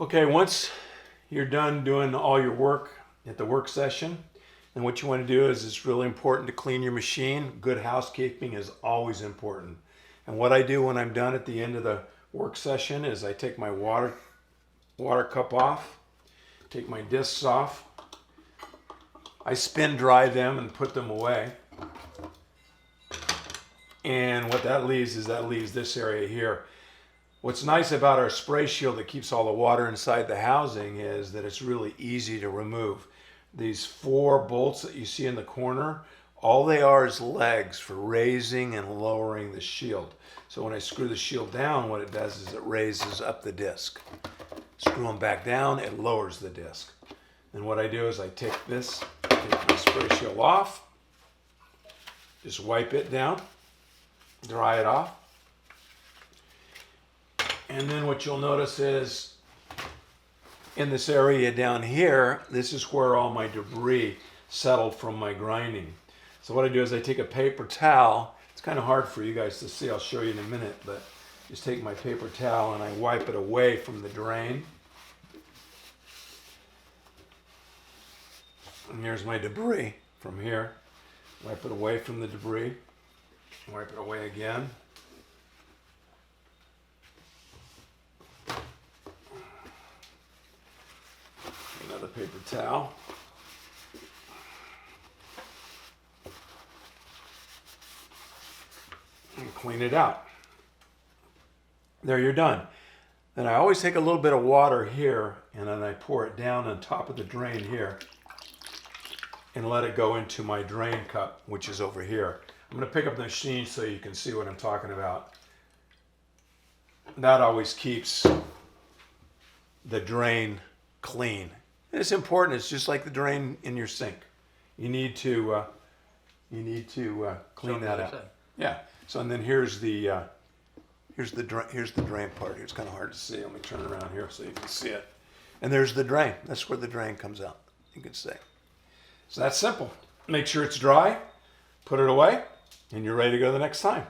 Okay, once you're done doing all your work at the work session, then what you want to do is it's really important to clean your machine. Good housekeeping is always important. And what I do when I'm done at the end of the work session is I take my water cup off, take my discs off, I spin dry them and put them away. And what that leaves is that leaves this area here. What's nice about our spray shield that keeps all the water inside the housing is that it's really easy to remove. These 4 bolts that you see in the corner, all they are is legs for raising and lowering the shield. So when I screw the shield down, what it does is it raises up the disc. Screw them back down, it lowers the disc. And what I do is I take my spray shield off, just wipe it down, dry it off. And then what you'll notice is in this area down here, this is where all my debris settled from my grinding. So what I do is I take a paper towel. It's kind of hard for you guys to see. I'll show you in a minute, but just take my paper towel and I wipe it away from the drain. And here's my debris from here. Wipe it away from the debris. Wipe it away again. Another paper towel. And clean it out. There, you're done. Then I always take a little bit of water here and then I pour it down on top of the drain here and let it go into my drain cup, which is over here. I'm going to pick up the machine so you can see what I'm talking about. That always keeps the drain clean. And it's important. It's just like the drain in your sink. You need to clean that out. Yeah. So and then here's the drain part here. It's kind of hard to see. Let me turn around here so you can see it. And there's the drain. That's where the drain comes out. You can see. So that's simple. Make sure it's dry. Put it away, and you're ready to go the next time.